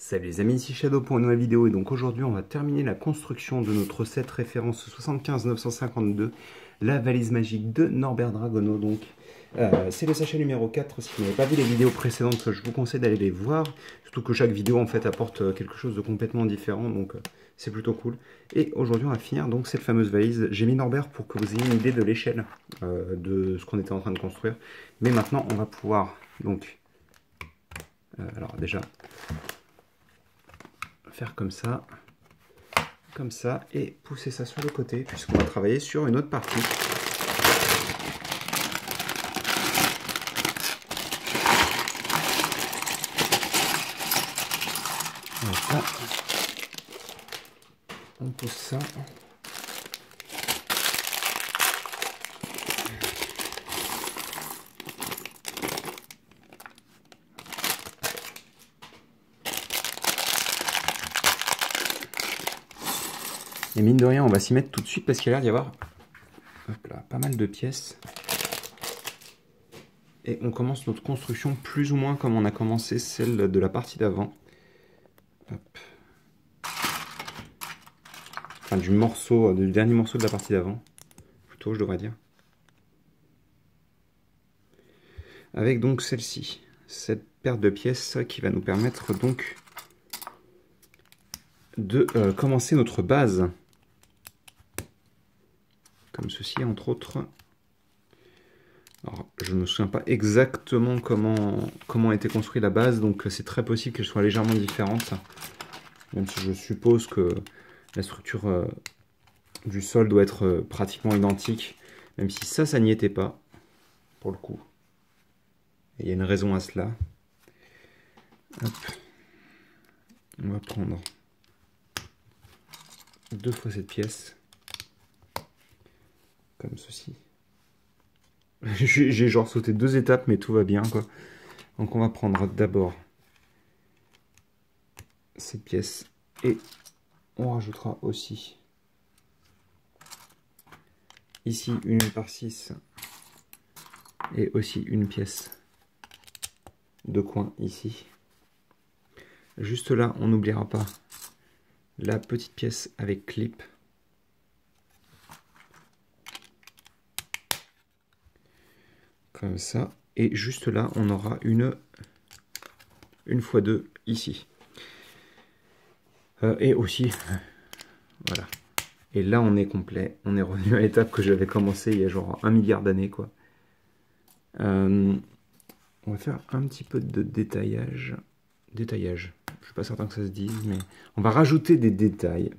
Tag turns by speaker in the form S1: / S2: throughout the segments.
S1: Salut les amis, ici Shadow pour une nouvelle vidéo et donc aujourd'hui on va terminer la construction de notre set référence 75952, la valise magique de Norbert Dragono. Donc c'est le sachet numéro 4, si vous n'avez pas vu les vidéos précédentes, je vous conseille d'aller les voir, surtout que chaque vidéo en fait apporte quelque chose de complètement différent, donc c'est plutôt cool. Et aujourd'hui on va finir donc cette fameuse valise. J'ai mis Norbert pour que vous ayez une idée de l'échelle de ce qu'on était en train de construire, mais maintenant on va pouvoir donc, alors déjà faire comme ça, et pousser ça sur le côté, puisqu'on va travailler sur une autre partie. Voilà. On pousse ça. Et mine de rien, on va s'y mettre tout de suite parce qu'il y a l'air d'y avoir pas mal de pièces. Et on commence notre construction plus ou moins comme on a commencé celle de la partie d'avant. Enfin, du dernier morceau de la partie d'avant. Plutôt, je devrais dire. Avec donc celle-ci. Cette paire de pièces qui va nous permettre donc de commencer notre base. Comme ceci, entre autres. Alors, je ne me souviens pas exactement comment a été construite la base, donc c'est très possible qu'elle soit légèrement différente. Même si je suppose que la structure du sol doit être pratiquement identique. Même si ça n'y était pas, pour le coup. Et il y a une raison à cela. Hop. On va prendre 2 fois cette pièce. Comme ceci. J'ai genre sauté 2 étapes, mais tout va bien, quoi. Donc on va prendre d'abord cette pièce et on rajoutera aussi ici une par 6 et aussi une pièce de coin ici. Juste là, on n'oubliera pas la petite pièce avec clip. Comme ça. Et juste là, on aura une x2 ici. Et aussi, voilà. Et là, on est complet. On est revenu à l'étape que j'avais commencé il y a genre 1 milliard d'années, quoi. On va faire un petit peu de détaillage. Détaillage. Je suis pas certain que ça se dise, mais on va rajouter des détails.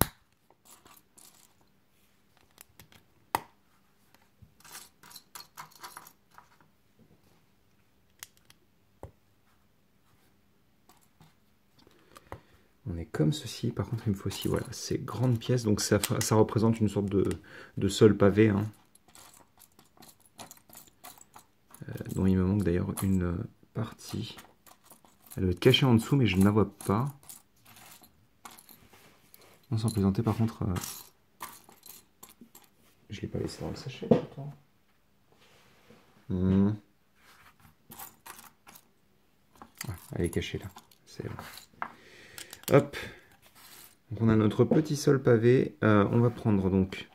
S1: On est comme ceci. Par contre, il me faut aussi voilà, ces grandes pièces. Donc ça représente une sorte de sol pavé. Hein. Dont il me manque d'ailleurs une partie. Elle doit être cachée en dessous, mais je ne la vois pas. Non, sans plaisanter, par contre... je ne l'ai pas laissé dans le sachet, pourtant. Ah, elle est cachée là. C'est bon. Hop. Donc on a notre petit sol pavé. On va prendre donc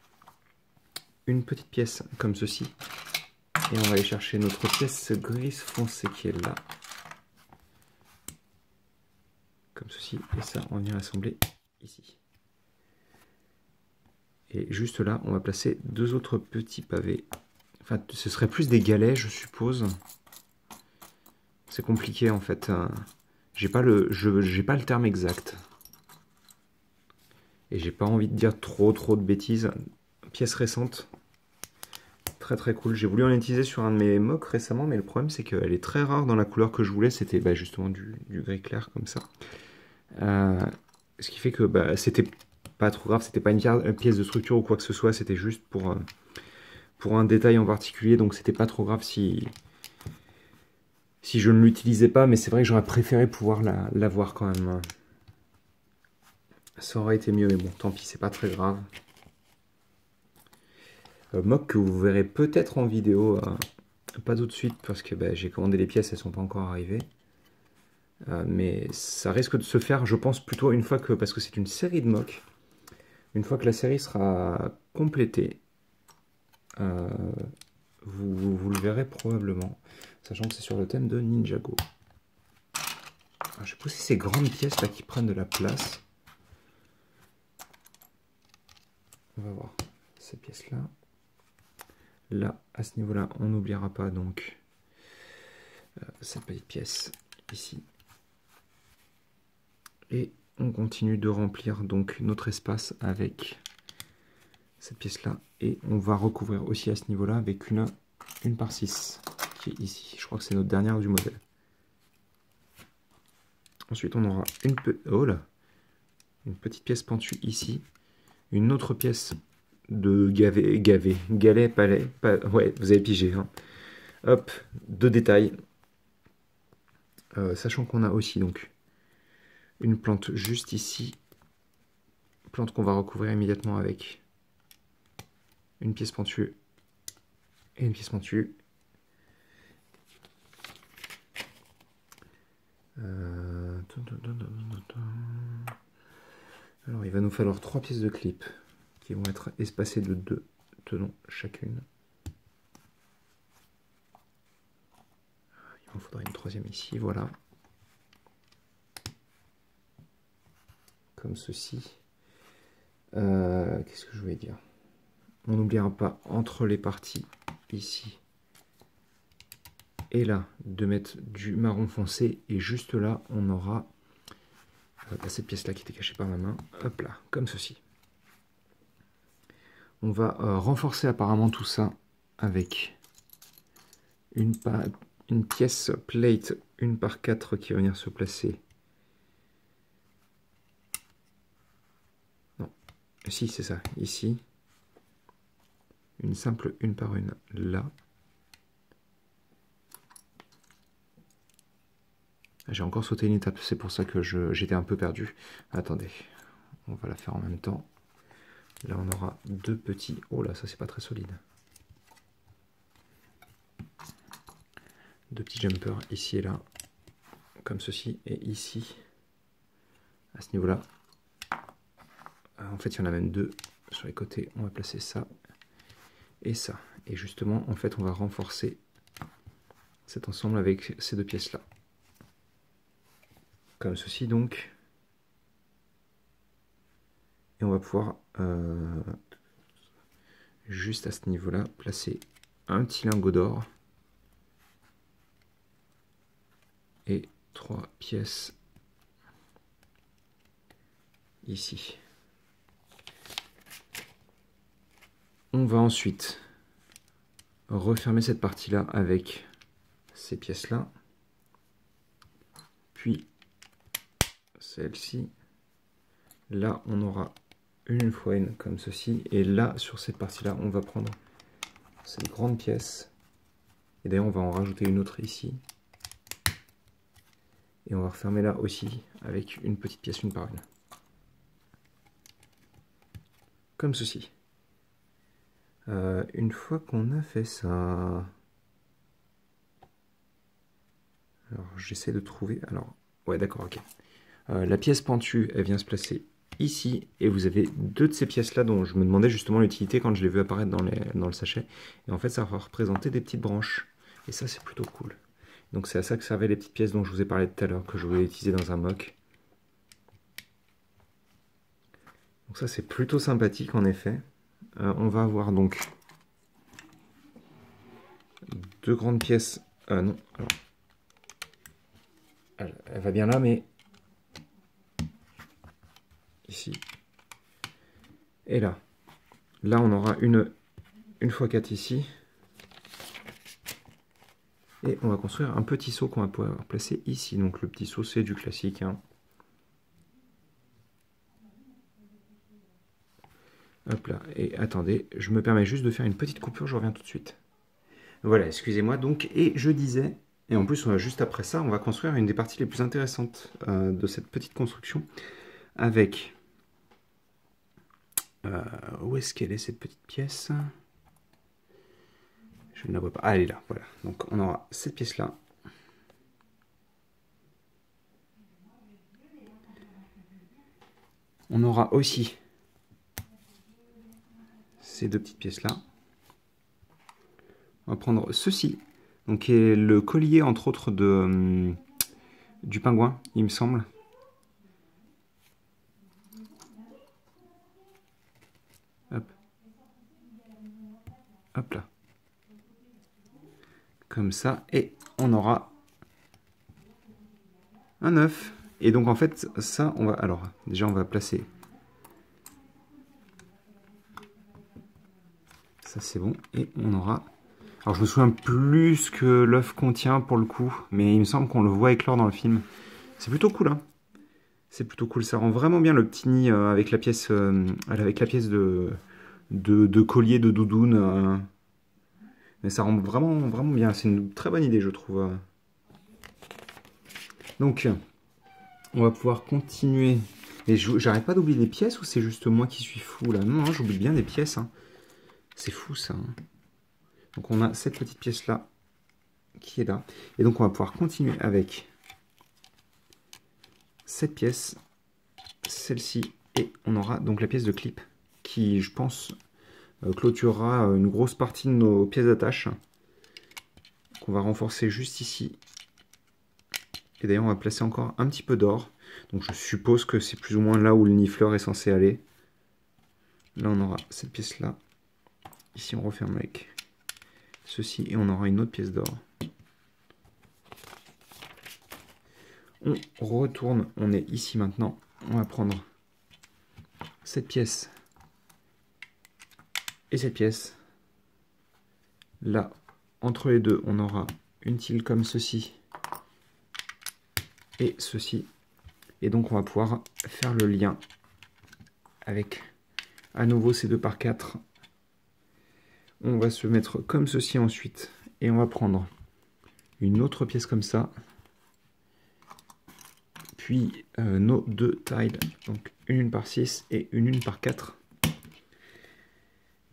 S1: une petite pièce comme ceci. Et on va aller chercher notre pièce grise foncée qui est là. Comme ceci. Et ça, on vient l'assembler ici. Et juste là, on va placer 2 autres petits pavés. Enfin, ce serait plus des galets, je suppose. C'est compliqué en fait. J'ai pas le terme exact. Et j'ai pas envie de dire trop de bêtises. Pièce récente. Très très cool. J'ai voulu en utiliser sur un de mes mocks récemment, mais le problème c'est qu'elle est très rare dans la couleur que je voulais. C'était justement du gris clair comme ça. Ce qui fait que c'était pas trop grave. C'était pas une pièce de structure ou quoi que ce soit. C'était juste pour un détail en particulier. Donc c'était pas trop grave si je ne l'utilisais pas. Mais c'est vrai que j'aurais préféré pouvoir l'avoir quand même. Ça aurait été mieux, mais bon, tant pis, c'est pas très grave. Mock que vous verrez peut-être en vidéo, pas tout de suite, parce que j'ai commandé les pièces, elles sont pas encore arrivées. Mais ça risque de se faire, je pense, plutôt une fois que, parce que c'est une série de MOC, une fois que la série sera complétée, vous le verrez probablement, sachant que c'est sur le thème de Ninjago. Alors, je vais pousser ces grandes pièces là qui prennent de la place. On va voir ces pièces là. Là, à ce niveau-là, on n'oubliera pas donc cette petite pièce ici. Et on continue de remplir donc notre espace avec cette pièce-là. Et on va recouvrir aussi à ce niveau-là avec une par 6 qui est ici. Je crois que c'est notre dernière du modèle. Ensuite, on aura une petite pièce pentue ici. Une autre pièce de galet, palais. Ouais, vous avez pigé. Hein. Hop, de détails. Sachant qu'on a aussi donc une plante juste ici. Plante qu'on va recouvrir immédiatement avec une pièce pentue et une pièce pentue. Alors il va nous falloir 3 pièces de clip qui vont être espacées de 2 tenons chacune. Il en faudra une troisième ici, voilà. Comme ceci. Qu'est-ce que je voulais dire? On n'oubliera pas entre les parties ici et là de mettre du marron foncé, et juste là on aura cette pièce là qui était cachée par ma main, hop là, comme ceci. On va renforcer apparemment tout ça avec une pièce plate 1 par 4 qui va venir se placer. Non, si c'est ça, ici. Une simple 1 par 1 là. J'ai encore sauté une étape, c'est pour ça que j'étais un peu perdu. Attendez, on va la faire en même temps. Là on aura 2 petits... Oh là, ça c'est pas très solide. 2 petits jumpers ici et là, comme ceci, et ici, à ce niveau-là. En fait, il y en a même 2 sur les côtés. On va placer ça et ça. Et justement, en fait, on va renforcer cet ensemble avec ces 2 pièces-là. Comme ceci, donc. Et on va pouvoir, juste à ce niveau-là, placer un petit lingot d'or. Et 3 pièces ici. On va ensuite refermer cette partie-là avec ces pièces-là. Puis celle-ci. Là, on aura une fois une comme ceci. Et là, sur cette partie-là, on va prendre cette grande pièce. Et d'ailleurs, on va en rajouter une autre ici. Et on va refermer là aussi avec une petite pièce 1 par 1. Comme ceci. Une fois qu'on a fait ça... Alors, j'essaie de trouver... Alors, ouais, d'accord, ok. La pièce pentue, elle vient se placer ici. Et vous avez 2 de ces pièces-là dont je me demandais justement l'utilité quand je l'ai vu apparaître dans le sachet. Et en fait, ça va représenter des petites branches. Et ça, c'est plutôt cool. Donc, c'est à ça que servaient les petites pièces dont je vous ai parlé tout à l'heure, que je voulais utiliser dans un mock. Donc ça, c'est plutôt sympathique, en effet. On va avoir donc 2 grandes pièces. Non, alors... Elle va bien là, mais... Ici. Et là. Là, on aura une x 4 ici. Et on va construire un petit seau qu'on va pouvoir placer ici. Donc le petit seau, c'est du classique. Hein. Hop là. Et attendez, je me permets juste de faire une petite coupure, je reviens tout de suite. Voilà, excusez-moi. Donc, et je disais, et en plus, juste après ça, on va construire une des parties les plus intéressantes de cette petite construction. Avec... où est-ce qu'elle est cette petite pièce? Je ne la vois pas. Ah, elle est là, voilà. Donc on aura cette pièce-là. On aura aussi ces deux petites pièces là. On va prendre ceci, donc qui est le collier entre autres du pingouin, il me semble. Hop. Hop là. Comme ça, et on aura un œuf. Et donc en fait, ça, on va... Alors, déjà, on va placer... Ça, c'est bon. Et on aura... Alors, je me souviens plus ce que l'œuf contient pour le coup, mais il me semble qu'on le voit éclore dans le film. C'est plutôt cool, hein. C'est plutôt cool. Ça rend vraiment bien le petit nid avec la pièce de collier de doudoune. Mais ça rend vraiment, vraiment bien. C'est une très bonne idée, je trouve. Donc, on va pouvoir continuer. Et j'arrête pas d'oublier des pièces ou c'est juste moi qui suis fou là? Non, j'oublie bien des pièces. Hein. C'est fou ça. Hein. Donc on a cette petite pièce là qui est là. Et donc on va pouvoir continuer avec cette pièce, celle-ci. Et on aura donc la pièce de clip qui, je pense, clôturera une grosse partie de nos pièces d'attache. Qu'on va renforcer juste ici. Et d'ailleurs on va placer encore un petit peu d'or. Donc je suppose que c'est plus ou moins là où le nifleur est censé aller. Là on aura cette pièce là. Ici on referme avec ceci et on aura une autre pièce d'or. On retourne, on est ici maintenant. On va prendre cette pièce et cette pièce. Là, entre les deux, on aura une tile comme ceci et ceci. Et donc on va pouvoir faire le lien avec à nouveau ces 2 par 4. On va se mettre comme ceci ensuite. Et on va prendre une autre pièce comme ça. Puis nos 2 tiles. Donc une par 6 et une par 4.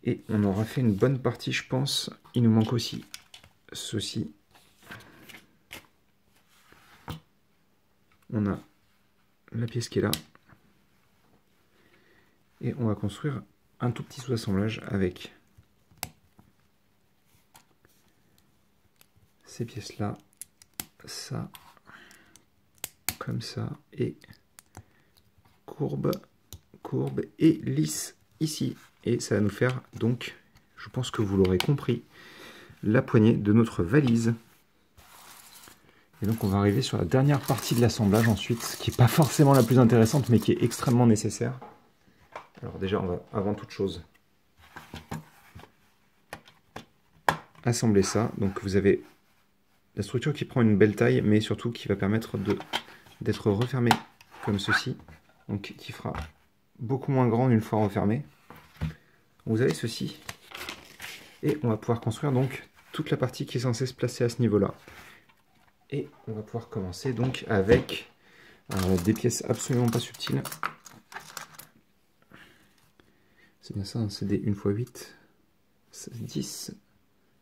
S1: Et on aura fait une bonne partie, je pense. Il nous manque aussi ceci. On a la pièce qui est là. Et on va construire un tout petit sous-assemblage avec ces pièces-là, ça, comme ça, et courbe, courbe et lisse ici. Et ça va nous faire donc, je pense que vous l'aurez compris, la poignée de notre valise. Et donc on va arriver sur la dernière partie de l'assemblage ensuite, qui n'est pas forcément la plus intéressante, mais qui est extrêmement nécessaire. Alors déjà, on va, avant toute chose, assembler ça. Donc vous avez la structure qui prend une belle taille, mais surtout qui va permettre d'être refermé comme ceci. Donc qui fera beaucoup moins grand une fois refermé. Vous avez ceci. Et on va pouvoir construire donc toute la partie qui est censée se placer à ce niveau-là. Et on va pouvoir commencer donc avec des pièces absolument pas subtiles. C'est bien ça, hein, c'est des 1x8, 10,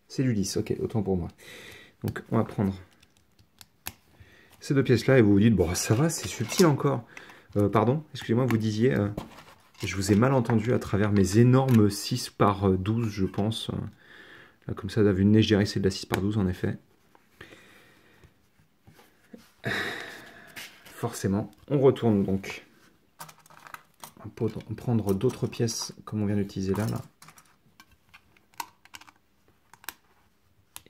S1: c'est du 10, ok, autant pour moi. Donc on va prendre ces 2 pièces là et vous vous dites, bon ça va, c'est subtil encore. Pardon, excusez-moi, vous disiez, je vous ai mal entendu à travers mes énormes 6 par 12 je pense. Là comme ça, vu une neige, je dirais que c'est de la 6 par 12 en effet. Forcément, on retourne donc. On va prendre d'autres pièces comme on vient d'utiliser là.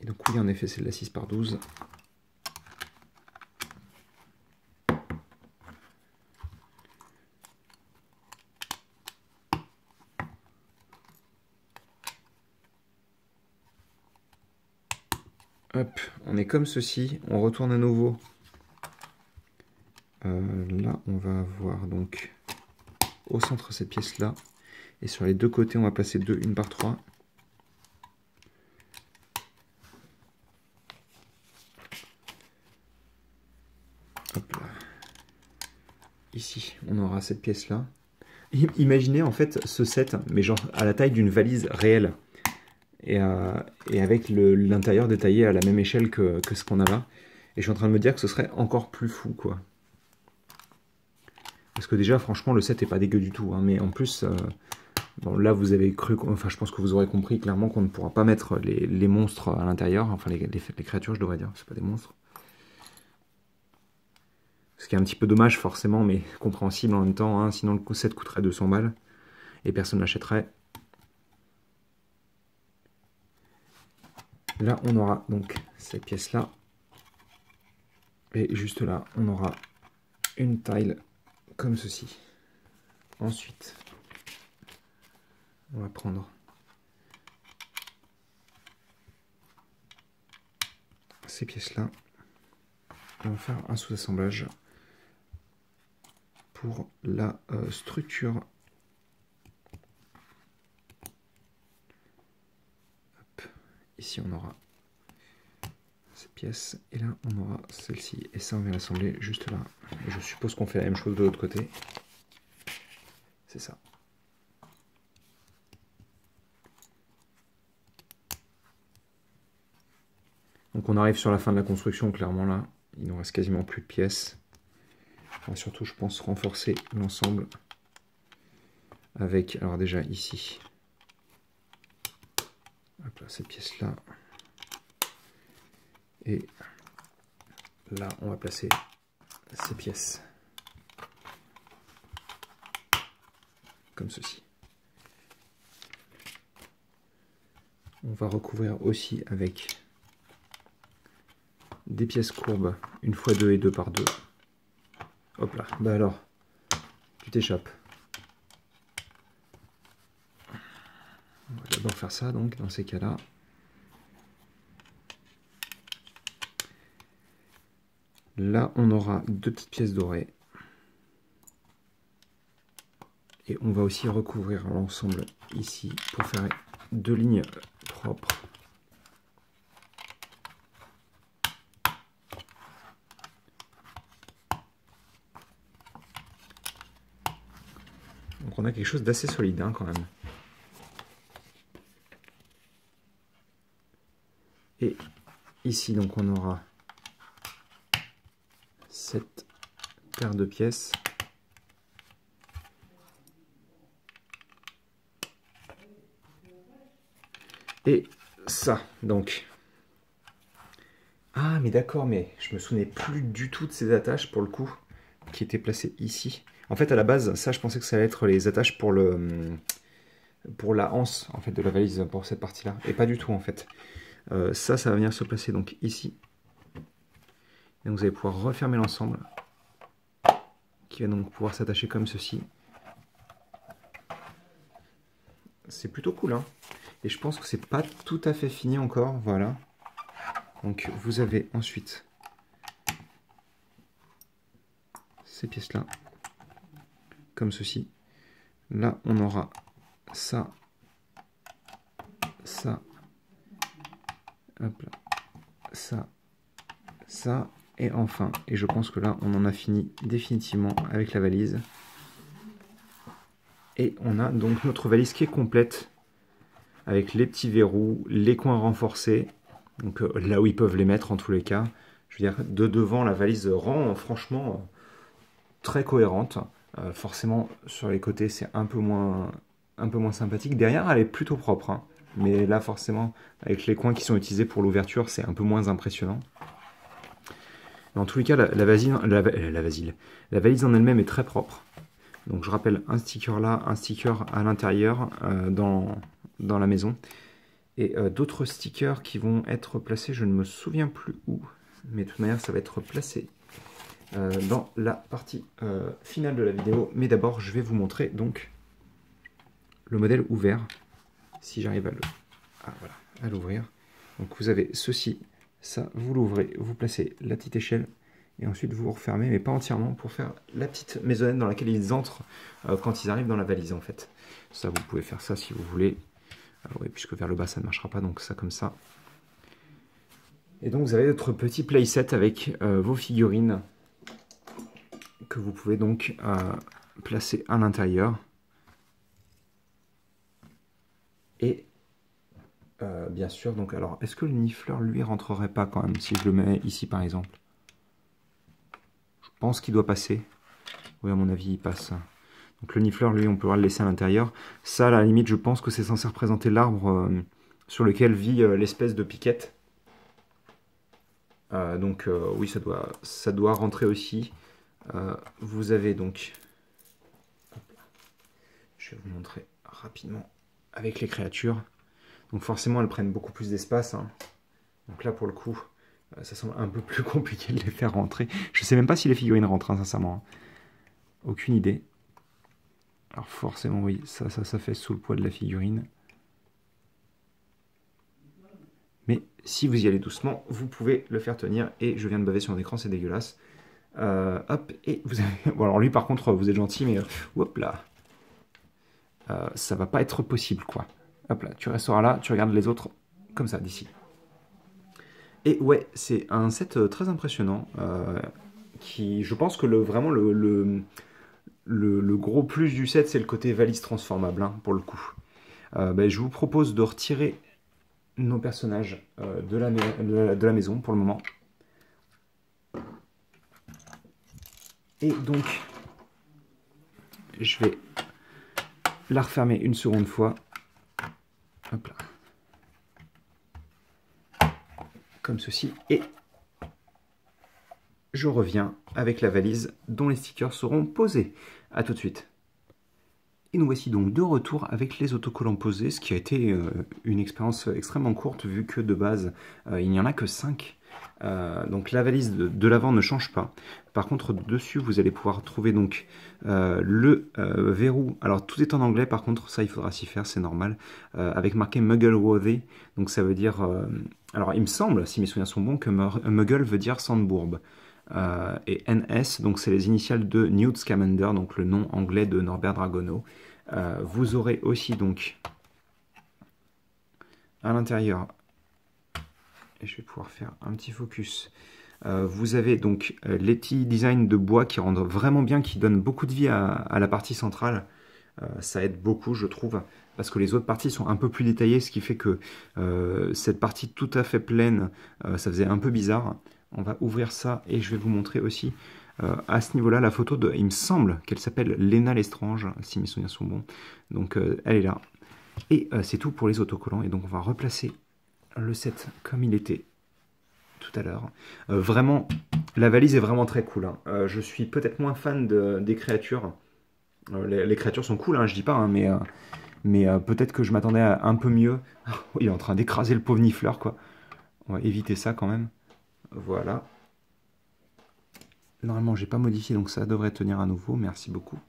S1: Et donc oui, en effet, c'est de la 6 par 12. Hop, on est comme ceci. On retourne à nouveau. Là, on va avoir donc au centre cette pièce-là. Et sur les 2 côtés, on va placer 2, 1 par 3. Hop là. Ici, on aura cette pièce-là. Imaginez en fait ce set, mais genre à la taille d'une valise réelle. Et avec l'intérieur détaillé à la même échelle que ce qu'on a là. Et je suis en train de me dire que ce serait encore plus fou, quoi. Parce que déjà, franchement, le set est pas dégueu du tout. Hein, mais en plus, bon, là, vous avez cru... Enfin, je pense que vous aurez compris clairement qu'on ne pourra pas mettre les monstres à l'intérieur. Enfin, les créatures, je devrais dire. C'est pas des monstres. Ce qui est un petit peu dommage, forcément, mais compréhensible en même temps. Hein, sinon, le set coûterait 200 balles. Et personne l'achèterait. Là, on aura donc cette pièce-là. Et juste là, on aura une tile comme ceci. Ensuite, on va prendre ces pièces-là. On va faire un sous-assemblage pour la structure. Hop. Ici, on aura cette pièce. Et là, on aura celle-ci. Et ça, on vient l'assembler juste là. Et je suppose qu'on fait la même chose de l'autre côté. C'est ça. Donc on arrive sur la fin de la construction, clairement là. Il nous reste quasiment plus de pièces. On va surtout, je pense, renforcer l'ensemble avec, alors déjà ici, hop là, cette pièce-là. Et là, on va placer ces pièces comme ceci. On va recouvrir aussi avec des pièces courbes, 1x2 et 2x2. Hop là, bah alors, tu t'échappes. On va d'abord faire ça, donc, dans ces cas-là. Là, on aura deux petites pièces dorées. Et on va aussi recouvrir l'ensemble ici pour faire deux lignes propres. Donc on a quelque chose d'assez solide hein, quand même. Et ici donc on aura cette paire de pièces. Et ça, donc. Ah, mais d'accord, mais je me souvenais plus du tout de ces attaches, pour le coup, qui étaient placées ici. En fait, à la base, ça, je pensais que ça allait être les attaches pour la anse, en fait, de la valise, pour cette partie-là. Et pas du tout, en fait. Ça va venir se placer, donc, ici. Et donc, vous allez pouvoir refermer l'ensemble, qui va donc pouvoir s'attacher comme ceci. C'est plutôt cool, hein. Et je pense que c'est pas tout à fait fini encore, voilà. Donc vous avez ensuite ces pièces-là, comme ceci. Là, on aura ça, ça, hop là, ça, et enfin, et je pense que là, on en a fini définitivement avec la valise. Et on a donc notre valise qui est complète, avec les petits verrous, les coins renforcés, donc là où ils peuvent les mettre en tous les cas. Je veux dire, de devant, la valise rend franchement très cohérente. Forcément, sur les côtés, c'est un peu moins sympathique. Derrière, elle est plutôt propre. Hein. Mais là, forcément, avec les coins qui sont utilisés pour l'ouverture, c'est un peu moins impressionnant. Mais en tous les cas, la valise en elle-même est très propre. Donc je rappelle, un sticker là, un sticker à l'intérieur, dans la maison. Et d'autres stickers qui vont être placés, je ne me souviens plus où. Mais de toute manière, ça va être placé dans la partie finale de la vidéo. Mais d'abord, je vais vous montrer donc le modèle ouvert. Si j'arrive à l'ouvrir. Donc vous avez ceci, ça, vous l'ouvrez, vous placez la petite échelle et ensuite vous refermez, mais pas entièrement, pour faire la petite maisonnette dans laquelle ils entrent quand ils arrivent dans la valise en fait. Ça, vous pouvez faire ça si vous voulez. Oui, puisque vers le bas ça ne marchera pas, donc ça comme ça. Et donc vous avez votre petit playset avec vos figurines que vous pouvez donc placer à l'intérieur. Et bien sûr, donc alors, est-ce que le nifleur lui rentrerait pas quand même si je le mets ici par exemple? Je pense qu'il doit passer. Oui, à mon avis, il passe. Donc le nifleur, lui, on peut le laisser à l'intérieur. Ça, à la limite, je pense que c'est censé représenter l'arbre sur lequel vit l'espèce de piquette. Donc oui, ça doit rentrer aussi. Vous avez donc... Je vais vous montrer rapidement avec les créatures. Donc forcément, elles prennent beaucoup plus d'espace. Hein. Donc là, pour le coup, ça semble un peu plus compliqué de les faire rentrer. Je sais même pas si les figurines rentrent, hein, sincèrement. Aucune idée. Alors forcément, oui, ça fait sous le poids de la figurine. Mais si vous y allez doucement, vous pouvez le faire tenir. Et je viens de baver sur mon écran, c'est dégueulasse. Hop, et vous avez... Bon, alors lui, par contre, vous êtes gentil, mais... hop là. Ça va pas être possible, quoi. Hop là, tu resteras là, tu regardes les autres comme ça, d'ici. Et ouais, c'est un set très impressionnant. Qui, je pense que vraiment le gros plus du set, c'est le côté valise transformable, hein, pour le coup. Je vous propose de retirer nos personnages de la maison pour le moment. Et donc, je vais la refermer une seconde fois. Hop là. Comme ceci. Et je reviens avec la valise dont les stickers seront posés. A tout de suite. Et nous voici donc de retour avec les autocollants posés, ce qui a été une expérience extrêmement courte vu que de base il n'y en a que 5. Donc la valise de l'avant ne change pas. Par contre dessus vous allez pouvoir trouver donc le verrou. Alors tout est en anglais, par contre ça il faudra s'y faire, c'est normal. Avec marqué Muggle-worthy. Donc ça veut dire... alors il me semble, si mes souvenirs sont bons, que Muggle veut dire Sandbourbe. Et NS, donc c'est les initiales de Newt Scamander, donc le nom anglais de Norbert Dragono. Vous aurez aussi donc à l'intérieur, et je vais pouvoir faire un petit focus, vous avez donc les petits designs de bois qui rendent vraiment bien, qui donnent beaucoup de vie à la partie centrale. Ça aide beaucoup, je trouve, parce que les autres parties sont un peu plus détaillées, ce qui fait que cette partie tout à fait pleine, ça faisait un peu bizarre. On va ouvrir ça et je vais vous montrer aussi à ce niveau-là la photo de... Il me semble qu'elle s'appelle Léna Lestrange, si mes souvenirs sont bons. Donc elle est là. Et c'est tout pour les autocollants. Et donc on va replacer le set comme il était tout à l'heure. Vraiment, la valise est vraiment très cool. Hein. Je suis peut-être moins fan des créatures. Les créatures sont cool, hein, je dis pas, hein, mais peut-être que je m'attendais à un peu mieux. Il est en train d'écraser le pauvre nifleur, quoi. On va éviter ça quand même. Voilà. Normalement, j'ai pas modifié, donc ça devrait tenir à nouveau. Merci beaucoup.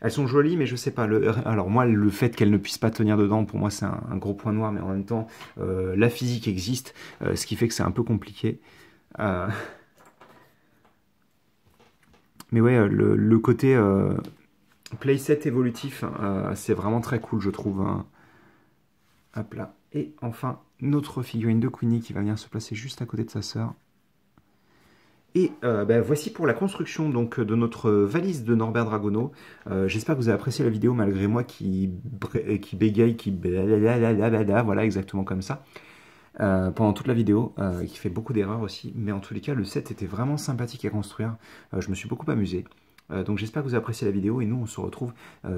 S1: Elles sont jolies, mais je sais pas. Alors moi, le fait qu'elles ne puissent pas tenir dedans, pour moi, c'est un gros point noir. Mais en même temps, la physique existe, ce qui fait que c'est un peu compliqué. Mais ouais, le côté playset évolutif, c'est vraiment très cool, je trouve. Hein. Hop là. Et enfin, notre figurine de Queenie qui va venir se placer juste à côté de sa sœur. Et voici pour la construction donc, de notre valise de Norbert Dragono. J'espère que vous avez apprécié la vidéo malgré moi qui bégaye, voilà, exactement comme ça. Pendant toute la vidéo, qui fait beaucoup d'erreurs aussi. Mais en tous les cas, le set était vraiment sympathique à construire. Je me suis beaucoup amusé. Donc j'espère que vous avez apprécié la vidéo et nous on se retrouve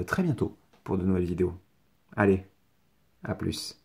S1: très bientôt pour de nouvelles vidéos. Allez, à plus.